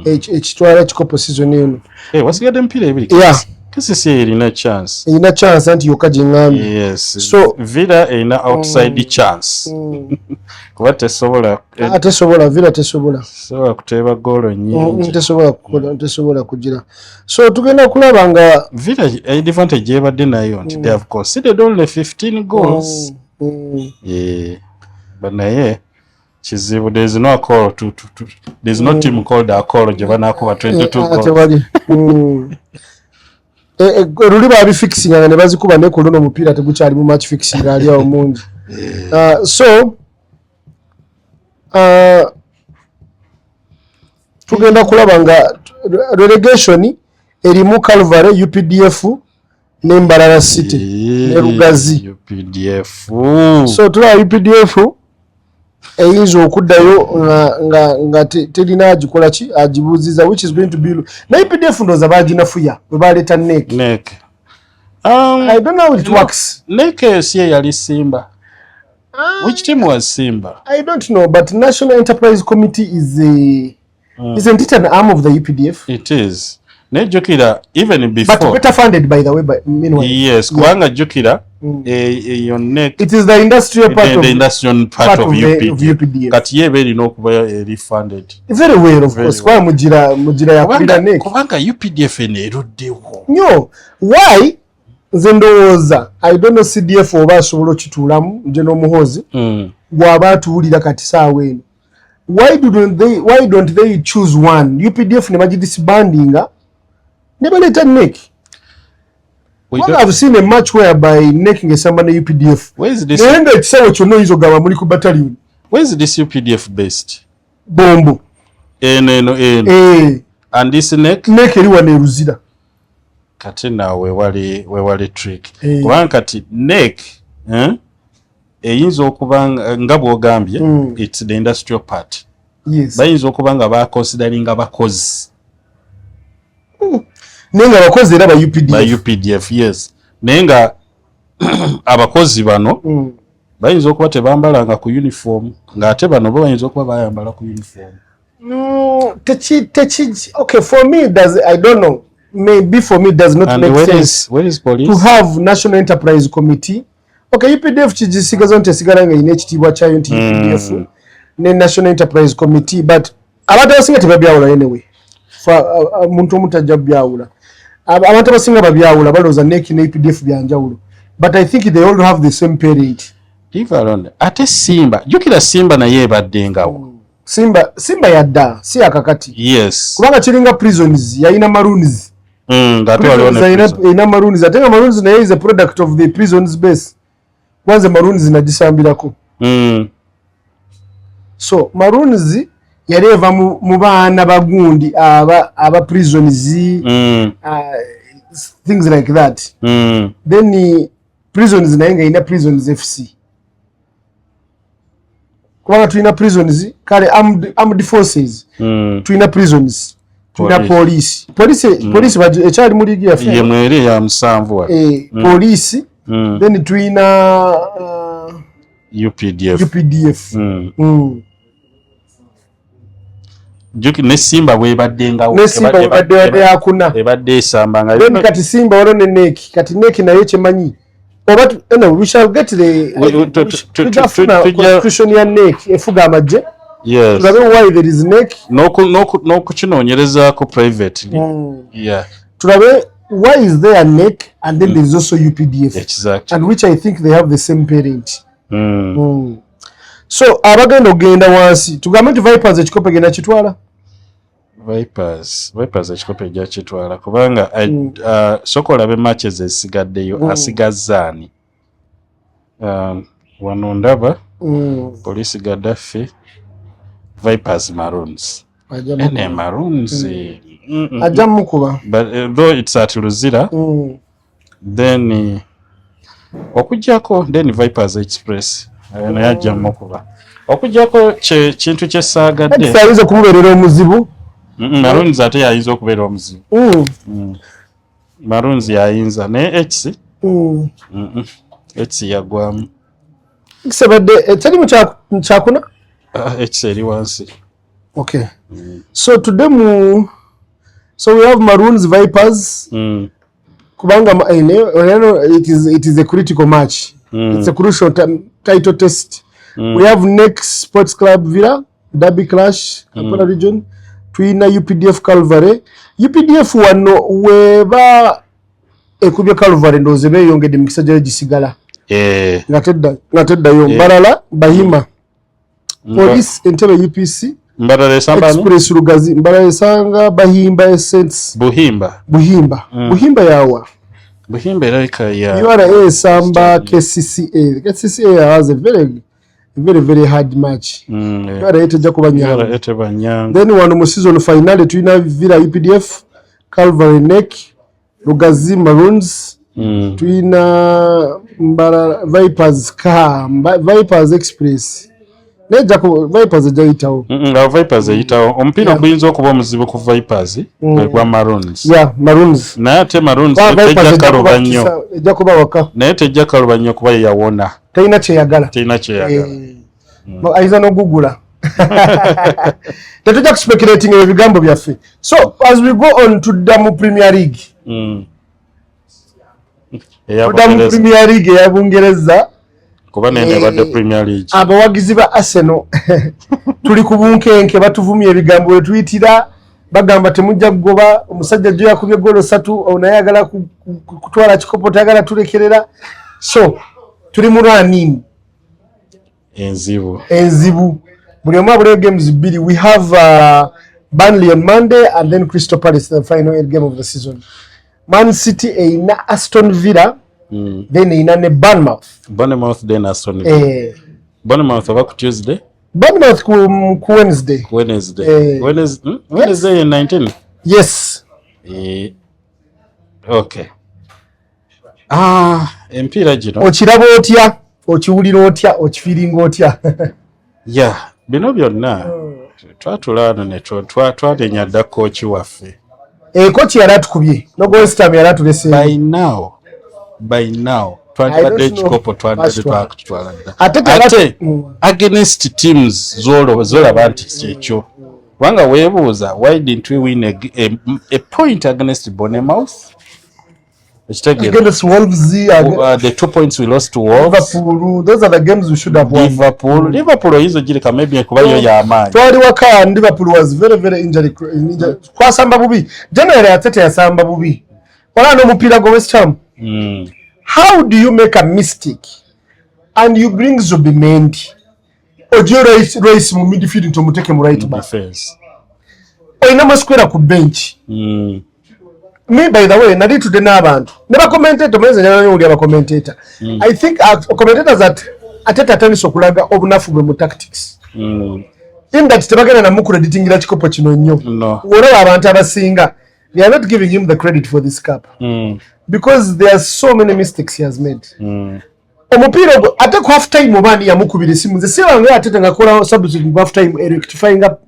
[SPEAKER 2] ekitwala ekikopo season eno
[SPEAKER 3] wasigadde emipiira ebiri KCCA erina chance
[SPEAKER 2] anti yokka gyengambye
[SPEAKER 3] yes so Villa erina outside chance kuba tesobola
[SPEAKER 2] Villa tesobola
[SPEAKER 3] kuteeba goolo nnyingi
[SPEAKER 2] tesobola kugira so tugenda kulaba nga
[SPEAKER 3] Villa advantage ebadde nayo nti they have conceded only 15 goals but naye kizibu there's no call there's no team called a call gye banaakuba 22 goals
[SPEAKER 2] luli babifixinga ne bazikuba ne ku luno omupiira tegukyali mu match fixing ali awo mungi so tugenda kulaba nga relegation erimu Calvary UPDF n'Embarara City ne Lugazi
[SPEAKER 3] UPDF
[SPEAKER 2] so tulaba UPDF eyinza okuddayo nga terina agikola ki agibuuziza which is going to be na UPDF ndoza baginafuya bwe baleeta Neke I don't know how it works
[SPEAKER 3] Neke si yali Simba which team was Simba
[SPEAKER 2] I don't know but National Enterprise Committee isn't it an arm of the UPDF
[SPEAKER 3] it is nejjukira even before
[SPEAKER 2] but better funded by the way by meanwhile
[SPEAKER 3] yes kubanga jjukira your Neke
[SPEAKER 2] it is the industrial part of
[SPEAKER 3] UPDF kati ye erina okuba refunded
[SPEAKER 2] very well of course kwa mugira yakulira Neke
[SPEAKER 3] kubanga UPDF eneruddewo
[SPEAKER 2] nyo why nze ndowooza I don't know CDF oba asobola okituulamu nje n'omuhozi bw'aba atuwulira kati saawa eno why don't they choose one UPDF ne bagidisbandinga ne baleeta Neke I've seen a match whereby Neke ngesamba ne UPDF naye nga ekisawo kyonna oyinza ogamba muli ku battalion
[SPEAKER 3] where's this UPDF based
[SPEAKER 2] Bombo
[SPEAKER 3] eno and this Neke
[SPEAKER 2] eri wano eruzira
[SPEAKER 3] kati naawe wewali trick kubanga kati Neke eyinza okuba nga bw'ogambye it's the industrial part bayinza okuba nga baconsideringa bakozi
[SPEAKER 2] naye nga abakozi era ba
[SPEAKER 3] UPDF yes naye nga abakozi bano bayinza okuba tebambalanga ku uniform ng'ate bano bo bayinza okuba bayambala ku uniform
[SPEAKER 2] okay for me I don't know maybe for me it does not make sense
[SPEAKER 3] where is police
[SPEAKER 2] to have National Enterprise Committee okay UPDF kigisigaza nti esigala nga ine ekitiibwa kyayo nti UPDF ne National Enterprise Committee but abantu abasinga tebabyawula anyway muntu omu tajja byawula abantu abasinga babyawula balooza Neke ne UPDF byanjawulo but I think they all have the same parent
[SPEAKER 3] ate Simba jukira Simba naye ebaddengawo
[SPEAKER 2] Simba yadda si akakati
[SPEAKER 3] yes
[SPEAKER 2] kubanga kiringa prisons yayina maroons yayina maroons ate nga maroons naye is a product of the prisons base kwanza maroons nagisambirako so maroons yali eva mu baana bagundi aba prisons things like that then prisons naye nga ina prisons FC kubanga tulina prisons kale armed forces tulina prisons tulina police ekyali mu liigi yaffe
[SPEAKER 3] yemweri ya musanvu
[SPEAKER 2] police then tulina
[SPEAKER 3] UPDF ne Simba bwebaddengawo ebadde esambanga
[SPEAKER 2] then kati Simba wano ne Neke kati Neke naye kyemanyi oba we shall get the constitution ya Neke efuga amagye tulabe why there is Neke
[SPEAKER 3] n'okukinoonyerezaako privately
[SPEAKER 2] tulabe why is there Neke and then there is also UPDF
[SPEAKER 3] exactly.
[SPEAKER 2] and which I think they have the same parent so abagenda ogenda wansi tugambe nti Vipers ekikopo genda kitwala
[SPEAKER 3] Vipers ekikopo ejja kitwala kubanga sooka olabe matches ezisigaddeyo asigazzaani wano ndaba Police Gaddafi Vipers Maroons ene Maroons
[SPEAKER 2] ajja mukuba
[SPEAKER 3] but though it's at Luzira then okujjako then Vipers Express naye ajjamu okuba okujjako kintu kyesaagadde
[SPEAKER 2] ayinza okumubeerera omuzibu.
[SPEAKER 3] Maroons ate yayinza okubeera omuzibu. Maroons yayinza naye X X yagwamu
[SPEAKER 2] kisabadde teri mu kyakuna
[SPEAKER 3] X eri wansi.
[SPEAKER 2] Okay. So today so we have Maroons Vipers. Kubanga it is a critical match. It's a crucial title test. We have next Sports Club Villa Derby Clash Kampala region. Tuina UPDF Calvary. UPDF wano weba ekubye Calvary ndoze beyongedde mikisa gye gisigala. Ngatedda yo Mbarala Bahima. Police Entebbe UPC.
[SPEAKER 3] Mbarala Sambani
[SPEAKER 2] Express Rugazi Mbarala Sanga Bahimba Essence Buhimba yawa
[SPEAKER 3] Buhimba like ya
[SPEAKER 2] URA Samba KCCA has a very hard match. URA tejja kuba nyanga. Then wano mu season finale tuina Villa UPDF Calvary Neck Rugazi Maroons tuina Mbarala Vipers Express Neja ku Vipers ejayitawo.
[SPEAKER 3] Vipers eyitawo. Omupiira guyinza okuba omuzibu ku Vipers kwa Maroons.
[SPEAKER 2] Maroons.
[SPEAKER 3] Naye ate Maroons tejja kaluba nnyo.
[SPEAKER 2] Ejja kuba waka.
[SPEAKER 3] Naye tejja kaluba nnyo kuba yawona.
[SPEAKER 2] Teyina kyeyagala. Ayinza n'ogugula. Tetujja kuspeculating ebigambo byaffe. So as we go on to the Premier League. Tudda Premier League eya Bungereza.
[SPEAKER 3] Kuba nene badde Premier League.
[SPEAKER 2] Abawagizi ba Arsenal tuli ku bunkenke batuvumye ebigambo we tuyitira bagamba temujja kugoba omusajja jjo yakubye golo 3 onayagala kutwala kikopo tagala tulekerera. So tuli mu running enzibu buli omu abule games 2. We have Burnley on Monday and then Crystal Palace the final game of the season. Man City eina Aston Villa then eina ne Bournemouth then Aston Villa. Bournemouth oba ku Tuesday. Bournemouth ku Wednesday. Wednesday 19. Yes. Okay. Empira gino. Okiraba otya? Okiwulira otya? Okifiringa otya? Yeah, bino byonna twatulano ne twatenya dda kooki waffe. Kooki yali atukubye. No West Ham yali atulese. By now. Twandibadde ekikopo twakutwala dda. Ate against teams zolaba nti kyekyo. Kubanga weebuuza, why didn't we win a point against Bournemouth? Against Wolves, the 2 points we lost to Wolves. Liverpool, those are the games we should have won. Liverpool is a maybe kubayo ya amani. Twali waka Liverpool was very injury. Kwa samba bubi. Generally atete ya samba bubi. Wala no mupira go West Ham. How do you make a mistake and you bring Zubimendi? Ojo race mu midfield to muteke mu right back. Oina maskwera ku bench. Me by the way nali tudde n'abantu ne ba commentator mwenze nyanya uli aba commentator. I think commentators ateta atandise okulaga obunafu bwe mu tactics. In that tebagenda na mukreditingira kikopo kino nnyo. Wora abantu abasinga they are not giving him the credit for this cup. Because there are so many mistakes he has made. Omupira ate ku half time obani yamukubira esimu nze sibanga atete ngakola substitute ku half time rectifying up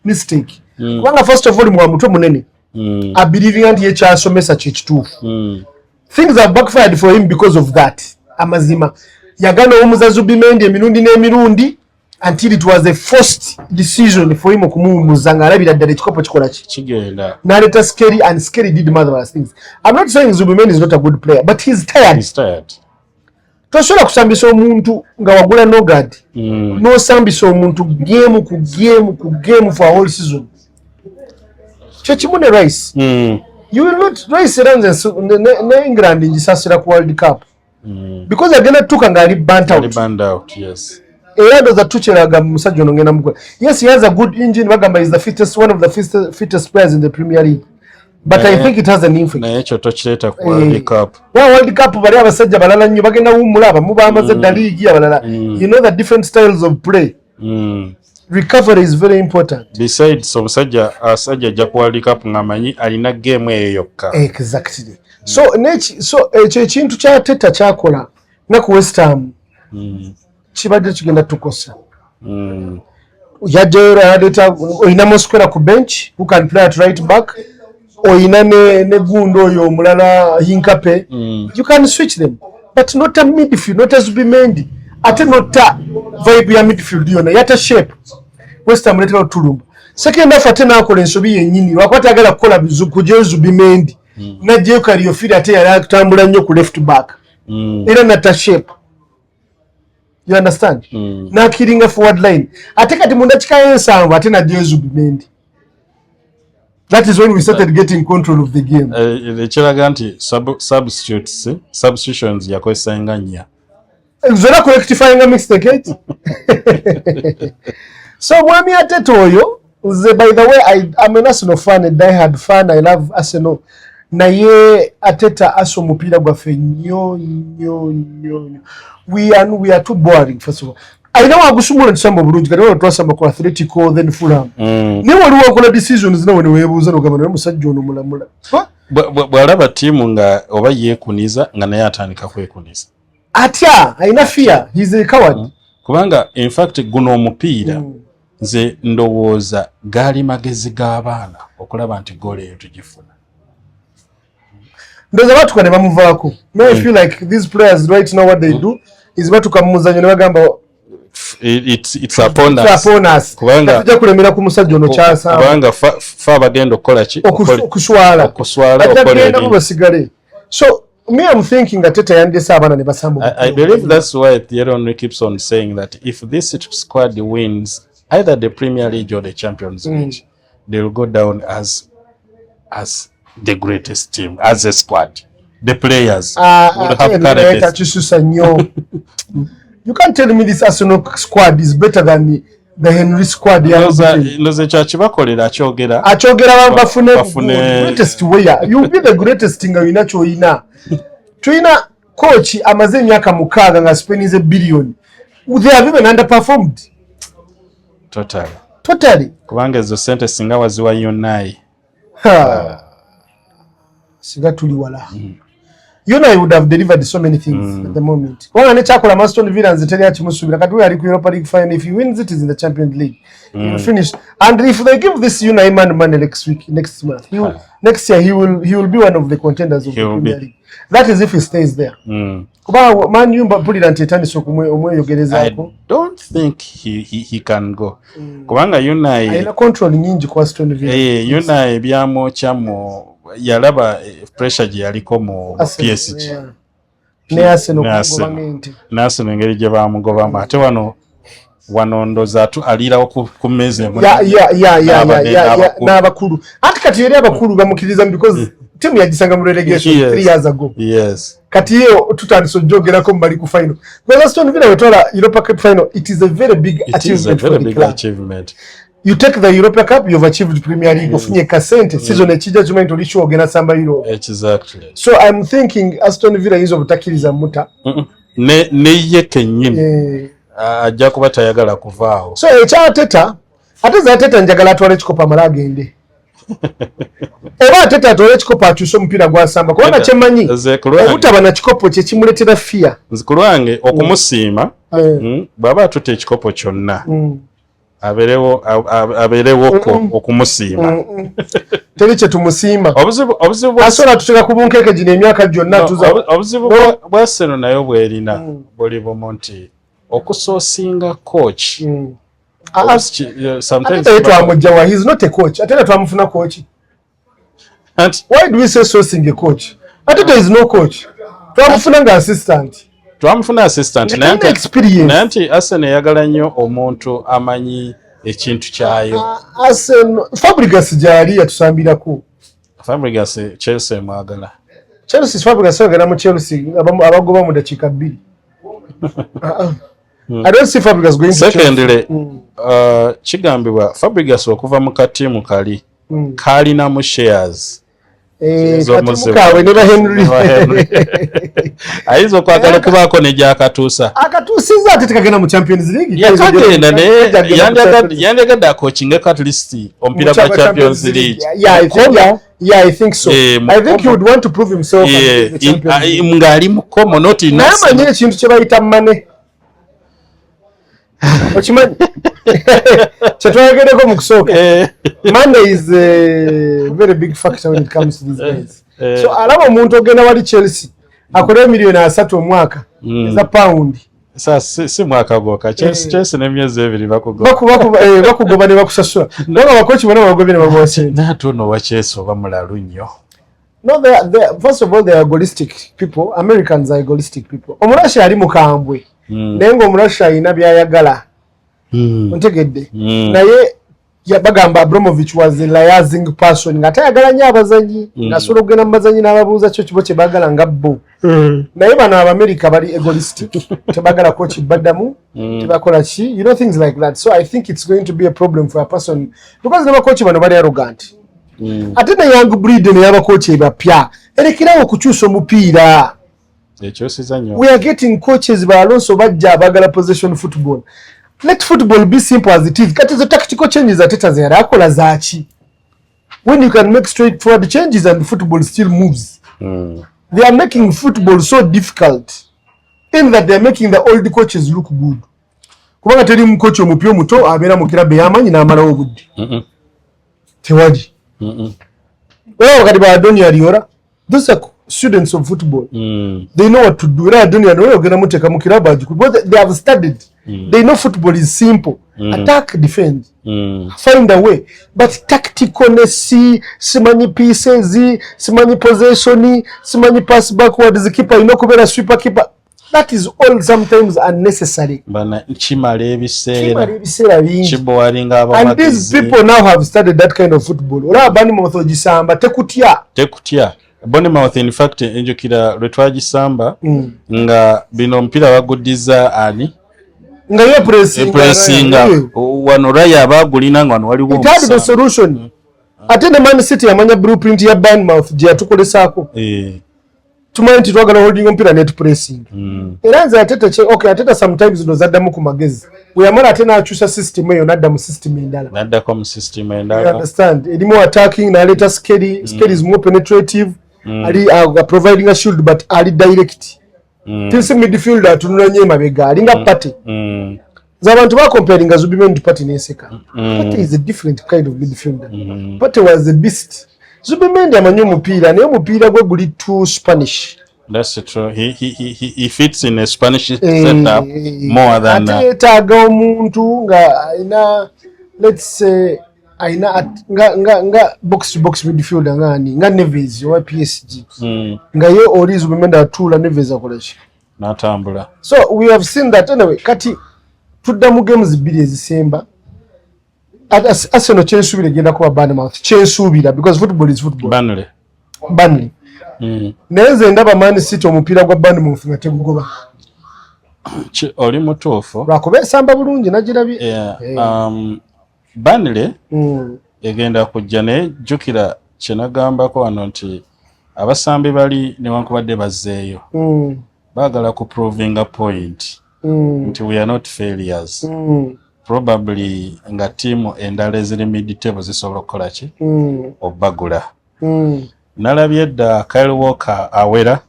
[SPEAKER 2] mistake. Kubanga first of all mwa mutwe munene. I believe in the HR message too. Things have backfired for him because of that. Amazima. Yagano umuza Zubimendi emirundi n'emirundi until it was a forced decision for him okumuumuza nga alabira ddala ekikopo kikola kigenda. Naleta Scary and Scary did marvelous things. I'm not saying Zubimendi is not a good player, but he's tired. Tosobola kusambisa omuntu nga wagula no guard. No sambisa omuntu game ku game for a whole season. Chechimune Rice. You will not Rice runs in England in the World Cup. Because agenda tuka nga ali burnt out. Yes. Yes, he has a good engine. Bagamba is the fittest, one of the fittest players in the Premier League. But I think it has an influence. World Cup. World Cup bali abasajja balala nnyo bagenda wumulaba muba amaze da league abalala. You know the different styles of play. Recovery is very important. Besides omusajja asajja ajja ku World Cup ngamanyi alina game eyo yokka. Exactly. So ekyo ekintu kya Teta kyakola ne ku West Ham kibadde kigenda tukosa yajjayo yadeta oyina Mosquera ku bench who can play at right back oyina ne gundo oyo omulala Hinkape you can switch them but not a midfield not as Zubimendi ate not a vibe ya midfield yona yata shape West Ham letera otulumba second half ate nakola ensobi yennyini wakwata agala kukola kujja Zubimendi najjayo Kariofiri ate yali atambula nnyo ku left back era nata shape. You understand? Na kiringa forward line. Ate kati munda chikayensanvu ate najjayo Zubimendi. That is when we started getting control of the game.
[SPEAKER 3] Ekiraga nti substitutions yakozesa nganya.
[SPEAKER 2] Zona rectifying mistake. So mwami Ateta oyo, by the way, I'm an Arsenal fan, a die-hard fan, I love Arsenal. Na ye Ateta aso mupira gwafe nyo. We are too boring, first of all. I know agusumula nsamba bulungi kati wano twasamba ku Atletico then Fulham. Ne waliwo akola decisions na wano weebuuza n'ogamba naye musajja ono mulamula.
[SPEAKER 3] Bw'alaba ttiimu nga oba yeekuniza nga naye atandika kwekuniza.
[SPEAKER 2] Atya alina fear, he's a coward.
[SPEAKER 3] Kubanga in fact guno omupiira nze ndowooza gaali magezi g'abaana okulaba nti goal eyo tugifuna.
[SPEAKER 2] Ndoza batu kane bamuvaako. I feel like these players right now what they do is batuka mu muzanyo ne bagamba
[SPEAKER 3] it's upon us.
[SPEAKER 2] Kubanga tujja kulemera ku musajja ono kyasa.
[SPEAKER 3] Kubanga fa bagenda okukola ki?
[SPEAKER 2] Okuswala
[SPEAKER 3] okola
[SPEAKER 2] basigale. So me I'm thinking Ateta yandesa abana ne basamba.
[SPEAKER 3] I believe that's why Thierry Henry keeps on saying that if this squad wins either the Premier League or the Champions League, they will go down as the greatest team, as a squad. The players will have carried this.
[SPEAKER 2] You can't tell me this Arsenal squad is better than the Henry squad.
[SPEAKER 3] Noze chachibakolera achogera
[SPEAKER 2] bafune greatest way. You'll be the greatest thing you ina. Tuina coach amaze myaka mukaga nga spending a billion. They have even underperformed. Totally.
[SPEAKER 3] Kubanga ezo sente singa waziwa Unai.
[SPEAKER 2] Sigatuli wala. Unai would have delivered so many things at the moment. Wanga ne chakola Aston Villa nze teri achimusubira kati we ari ku Europa League final. If he wins it is in the Champions League. He will finish. And if they give this Unai man money next month, next year he will be one of the contenders of the Premier League. That is if he stays there. Kuba man yumba pulira nti etandise okumweyogerezaako.
[SPEAKER 3] I don't think he can go. Kubanga Unai
[SPEAKER 2] ayina control nyingi ku Aston Villa.
[SPEAKER 3] Unai byamwokyamo yalaba pressure gye yaliko mu PSG.
[SPEAKER 2] Ne Arsenal
[SPEAKER 3] engeri gye bamugobamu ate wano ndoza alirawo ku mmeeza
[SPEAKER 2] n'abakulu. Ati kati yali abakulu bamukiriza because timu yagisanga mu relegation 3 years ago.
[SPEAKER 3] Yes.
[SPEAKER 2] Kati yo tutandise ojogerako mbali ku final. Because Aston Villa wetwala Europa Cup final, it is a very big achievement. You take the Europa Cup, you've achieved Premier League. Ofunye kasente season echija chuma intolisho ogena samba Europe.
[SPEAKER 3] Exactly.
[SPEAKER 2] So I'm thinking Aston Villa izo butakiriza muta.
[SPEAKER 3] Ne ye kenyini. Ajja kuba tayagala kuvaawo. So
[SPEAKER 2] echa Ateta njagala atwale ekikopa malagende. Oba Ateta atwale ekikopa akyuse omupiira gwasamba kubanga kyemanyi obutaba na kikopo kye kimuleetera fear.
[SPEAKER 3] Nzikulwange okumusiima bw'aba atutte ekikopo kyonna abeerewoko okumusiima.
[SPEAKER 2] Teri kye tumusiima.
[SPEAKER 3] Obuzibu
[SPEAKER 2] asobola tuteka ku bunkeeke gino emyaka gyonna tuza.
[SPEAKER 3] Obuzibu bwa Arsenal nayo bwerina buli bumu nti okusoosinga coach. Sometimes
[SPEAKER 2] he's not a coach. Ateta twamufuna coach. Why do we say sourcing a coach? Ateta is no coach. Twamufuna nga assistant.
[SPEAKER 3] Nanti Arsenal yagala nnyo omuntu amanyi ekintu kyayo.
[SPEAKER 2] Arsenal Fabregas gyali yatusambirako.
[SPEAKER 3] Fabregas Chelsea mwagala.
[SPEAKER 2] Fabregas yagala mu Chelsea abagoba mu dakiika 2. I don't see Fabregas going to
[SPEAKER 3] Secondly, kigambibwa Fabregas okuva mu katiimu kali kalina mu shares ez'omuze
[SPEAKER 2] katimukawe ne ba Henry
[SPEAKER 3] ayinza okwagala okubaako ne gyakatuusa
[SPEAKER 2] akatuusiza ate tekagenda mu Champions League
[SPEAKER 3] yakagenda naye yandiyagadde akookingeko at least omupiira gwa Champions League.
[SPEAKER 2] I think so. I think he would want to prove himself
[SPEAKER 3] ng'ali mu komo noti
[SPEAKER 2] namanyi ekintu kye bayita mane okimanyi kyetwayogereko mu kusooka money is a very big factor when it comes to these guys. So alaba omuntu ogenda wali Chelsea akole miliyoni 3 omwaka eza pound
[SPEAKER 3] si mwaka gwoka Chelsea n'emyezi 2
[SPEAKER 2] bakugoba ne bakusasula naye abakochi bonna bagobye ne babwase
[SPEAKER 3] natono wa Chelsea oba mulalu nnyo.
[SPEAKER 2] No, first of all, they are egoistic people. Americans are egoistic people. Omurasha ali mukambwe naye ng'omurasha alina byayagala ontegedde naye bagamba Abramovich was a liaising person nga tayagala nnyo abazanyi ng'asobola okugenda mu bazanyi n'ababuuza kyo kibo kye baagala nga bo naye bano Abamerica bali egoistic tebagala kochi baddamu tebakola ki things like that. So I think it's going to be a problem for a person because n'abakochi bano bali arrogant ate ne young breed ne y'abakochi ebapya erekerawo okukyusa omupiira. We are getting coaches by Alonso bajja abagala possession football. Let football be simple as it is. Kati the tactical changes that yali akola zaaki. When you can make straightforward changes and football still moves. They are making football so difficult in that they are making the old coaches look good. Kubanga teri mukochi omupya omuto abeera mu kirabe y'amanyi n'amalawo obudde. Tewali. Kati ba Adonia Riora. Those are students of football. They know what to do. Adonia no ogenda muteka mu kirabe because they have studied. They know football is simple. Attack, defend. Find a way. But tacticalness, simanyi pieces, simanyi possession, simanyi pass backwards, the keeper, kubera sweeper keeper. That is all sometimes unnecessary. And these people now have studied that kind of football. Ola abani mawtho gisamba tekutya. Bournemouth in fact enjukira lwetwagisamba nga bino mpira waguddiza ani nga ye pressing wano raya abagulina nga wano waliwo it had the solution. Ate ne Man City yamanya blueprint ya Bournemouth gye yatukolesaako tumanyi nti twagala holding ompira net pressing era nze ateta sometimes nozaddamu ku magezi bweyamala ate n'akyusa system eyo n'adda mu system endala you understand erimu attacking n'aleeta Skelly is more penetrative ali providing a shield but ali direct tisi midfielder atunula nnyo emabega alinga Partey z'abantu bacomparinga Zubimendi Partey n'eseka Partey is a different kind of midfielder. Partey was a beast. Zubimendi amanyi omupiira naye omupiira gwe guli too Spanish. That's true. He fits in a Spanish setup more than ate yeetaaga omuntu nga ayina let's say ayina nga box to box midfielder nga Neves owa PSG nga ye oli Zubimendi atuula Neves akola ki n'atambula. So we have seen that anyway. Kati tudda mu games 2 ezisemba Arsenal kyensuubira egenda kuba Bournemouth kyensuubira because football is football. Burnley naye nze ndaba Man City omupiira gwa Bournemouth nga tegugoba oli mutuufu lwakuba esamba bulungi nagirabye. Burnley egenda kujja naye jjukira kyenagambako wano nti abasambi bali newankubadde bazzeeyo baagala ku proving a point nti we are not failures. Probably nga tiimu endala eziri mid table zisobola okukola ki obbagula. Nalabye edda Kyle Walker awera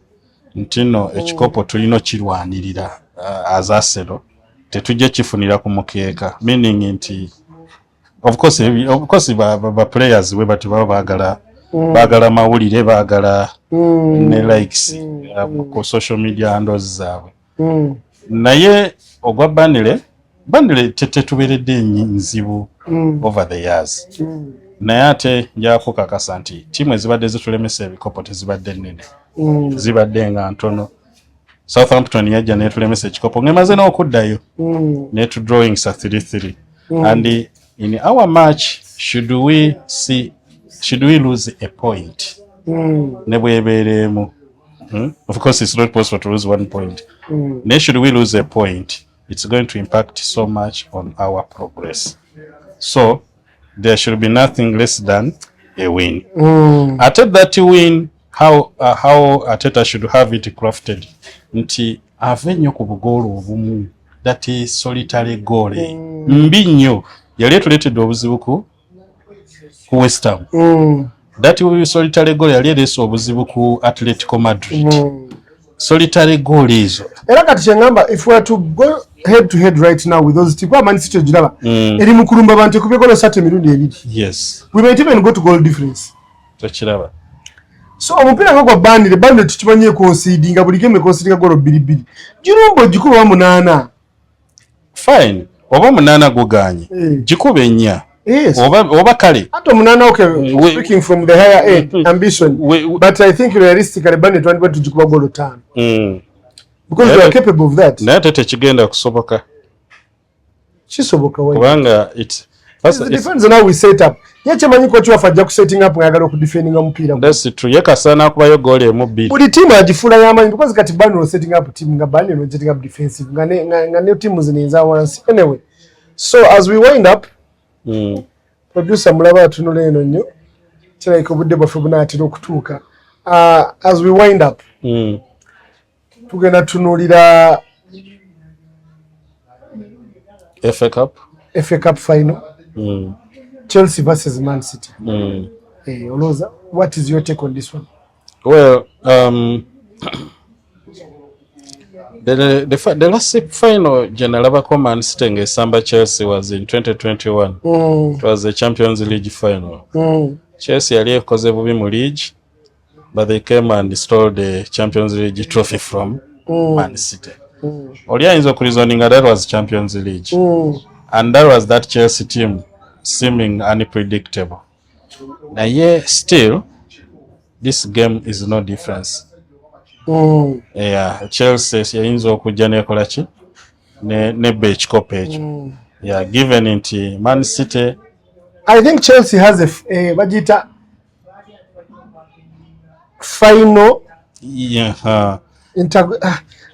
[SPEAKER 2] nti no ekikopo tulina kirwanirira as Arsenal tetujja kifunira ku mukeeka meaning nti of course ba players we bati baba baagala mawulire baagala ne likes ku social media handles zaabwe naye ogwa Burnley tetuberedde nzibu over the years naye ate njako kakasa nti tiimu ezibadde zitulemesa ebikopo tezibadde nnene zibadde nga ntono. Southampton yajja netulemesa ekikopo ngemaze n'okuddayo netudrawings 3-3 and in our match should we lose a point ne bwebeeremu of course it's not possible to lose 1 point should we lose a point it's going to impact so much on our progress. So there should be nothing less than
[SPEAKER 3] a win. Ate that win, how Ateta should have it crafted. Nti ave nnyo ku bugoolo obumu, that is solitary goal. Mbi nnyo yali etuleetedde obuzibu ku West Ham. That solitary goal yali ereese obuzibu ku Atletico Madrid. Solitary goal ezo.
[SPEAKER 2] Era kati kyengamba, if we are to go head to head right now with those teams, Man City giraba eri mu kulumba abantu kubeko nosate emirundi ebiri.
[SPEAKER 3] Yes.
[SPEAKER 2] We might even go to goal difference.
[SPEAKER 3] Tukiraba.
[SPEAKER 2] So omupira nga gwa bandi tukimanye concede nga buli game concede goal 2-2. Jirumbo jikuba 8.
[SPEAKER 3] Fine. Oba 8 guganye. Jikube 4.
[SPEAKER 2] Yes.
[SPEAKER 3] Oba kale.
[SPEAKER 2] Ato 8 okay. Speaking from the higher end ambition. But I think realistically bandi twandibwe tujikuba goal 5. Because we are capable of that.
[SPEAKER 3] Naye tete kigenda kusoboka.
[SPEAKER 2] Kisoboka wayi.
[SPEAKER 3] Kubanga it
[SPEAKER 2] depends on how we set up. Yechemanyi ko chwa fajja ku setting up ngagala ku defending omupira.
[SPEAKER 3] That's true. Yekasana kubayo goal emubbi.
[SPEAKER 2] Buli team agifula yamanyi because kati bando setting up team nga bando no setting up defensive. Ngane team zininza once. Anyway. So as we wind up, producer mulaba atunule eno nnyo. Kira ikobudde bafu buna atira okutuuka. As we wind up. Tugenda tunulira
[SPEAKER 3] FA
[SPEAKER 2] Cup final. Chelsea versus Man City. Hey, Oloza, what is your take on this one?
[SPEAKER 3] Well, the last final General Man City and Samba Chelsea was in 2021. It was the Champions League final. Chelsea aliye koze bubi mu league, but they came and stole the Champions League trophy from Man City. Oli ayinza okureasoninga that was Champions League. And that was that Chelsea team seeming unpredictable. Now, yeah, still, this game is no difference. Yeah, Chelsea yayinza okujja nekola ki ne bechikopa ekyo. Yeah, given into Man City.
[SPEAKER 2] I think Chelsea has a bajita final.
[SPEAKER 3] Yeah.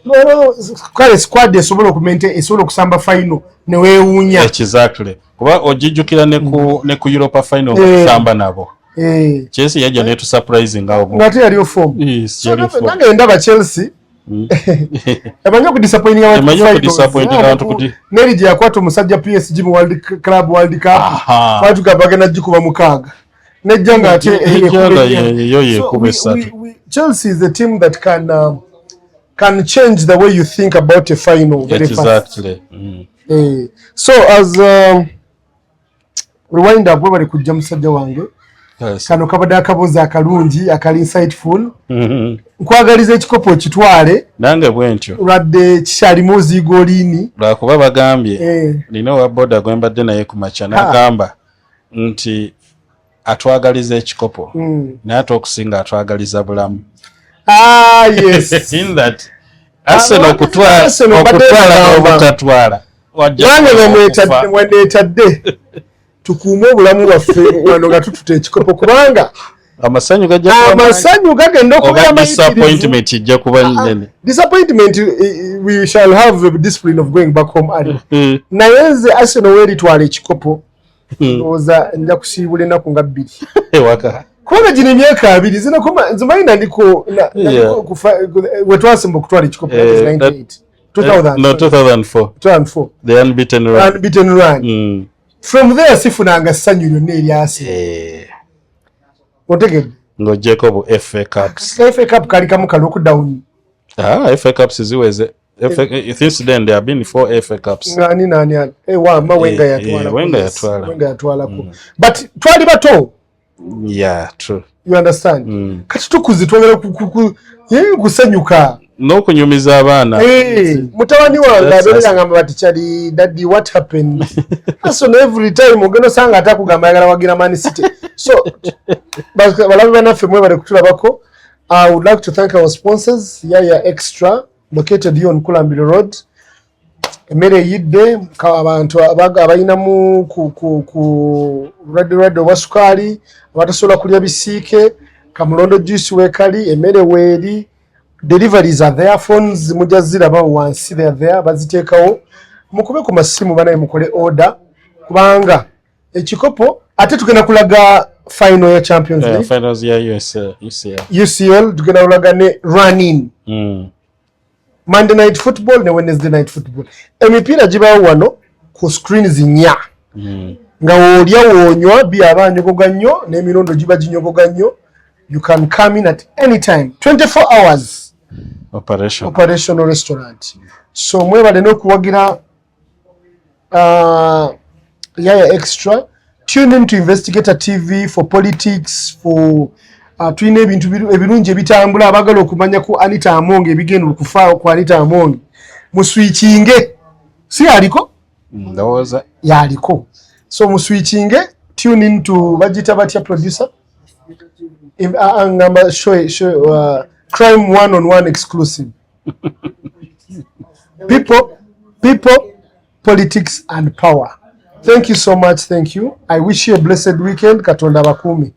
[SPEAKER 2] No, kale squad esobola okumente esobola okusamba final ne weewunya.
[SPEAKER 3] Exactly. Kuba ojijukira ne ku Europa final kusamba nabo. Chelsea yajja ne tu surprising awo.
[SPEAKER 2] Ngati yali form.
[SPEAKER 3] Yes,
[SPEAKER 2] yali form. Nange ndaba Chelsea. Emanyo ku disappointing abantu.
[SPEAKER 3] Emanyo ku disappointing abantu kuti.
[SPEAKER 2] Neri je yakwata omusajja PSG mu World Cup. Watu kabagena jikuba mukaga. Nejjanga ate Chelsea is a team that can change the way you think about a final very fast.
[SPEAKER 3] Exactly.
[SPEAKER 2] So as rewind up webali kujja musajja wange.
[SPEAKER 3] Yes.
[SPEAKER 2] Kano kabada akabuzi akalungi akali insightful. Nkwagaliza ekikopo kitwale.
[SPEAKER 3] Nange bwentyo.
[SPEAKER 2] Radde kikyali muzigo lini.
[SPEAKER 3] Lwakuba bagambye. Nino wa boda gwembadde naye ku macha n'agamba nti atwagaliza ekikopo. Naye ate okusinga atwagaliza bulamu.
[SPEAKER 2] Yes.
[SPEAKER 3] In that Arsenal okutwala obutatwala.
[SPEAKER 2] Wange bamwetadde tukuume obulamu bwaffe wano nga tututa ekikopo kubanga
[SPEAKER 3] amasanyu
[SPEAKER 2] gagenda okubeera
[SPEAKER 3] disappointment ijja kuba nnene.
[SPEAKER 2] Disappointment we shall have the discipline of going back home early. Naye nze Arsenal weeritwala ekikopo ndowooza nja kusiibula ennaku nga 2. Kubanga gino emyaka 2 nzimanyi nandiko wetwasemba okutwala ekikopo 98. 2004.
[SPEAKER 3] The unbeaten run.
[SPEAKER 2] From there sifunanga ssanyu lyonna eryase. Otegedde?
[SPEAKER 3] Ng'oggyeko bu FA Cups.
[SPEAKER 2] FA Cup kali kamu kali okudown.
[SPEAKER 3] FA Cups ziweze. Since then there have been 4 FA Cups.
[SPEAKER 2] Nani. Wamba Wenga yatwala.
[SPEAKER 3] Wenga yatwala.
[SPEAKER 2] But twali bato.
[SPEAKER 3] Yeah, true.
[SPEAKER 2] You understand? Kati tukuzi twagala kusanyuka.
[SPEAKER 3] N'okunyumiza abaana.
[SPEAKER 2] Mutabani wange abeeranga bati kyali daddy what happened? So every time ogenda osanga atakugamba ayagala wagira Man City. So balabi banaffe mwe bali kutulabako. I would like to thank our sponsors, Xtra, located here on Kulambiro Road. Emmere yidde abantu abayinamu ku red oba sukaali abatasobola kulya bisiike kamulondo juice weekali emmere weeri. Deliveries are there, phones mujazira ba wansi they are there baziteekawo mukube ku masimu banaye mukole order kubanga ekikopo ate tugenda kulaga final ya Champions League.
[SPEAKER 3] Finals ya
[SPEAKER 2] UCL tugenda ulagane running. Monday night football ne Wednesday night football. Emipiira gibawo wano ku screens nya. Nga wolya wonywa bi abanyogoga nnyo n'emirondo giba ginyogoga nnyo. You can come in at any time. 24 hours. Operational restaurant. So mwebale n'okuwagira Yaya Xtra. Tune in to Investigator TV for politics, for tulina ebintu ebirungi ebitambula abagala okumanya ku Anita Among ebigenda okufaawo ku Anita Among muswitchinge si aliko
[SPEAKER 3] ndowooza
[SPEAKER 2] yaliko so muswitchinge tune in to bagita batya producer ngamba show crime one-on-one exclusive people politics and power. Thank you so much. Thank you. I wish you a blessed weekend. Katonda bakumi.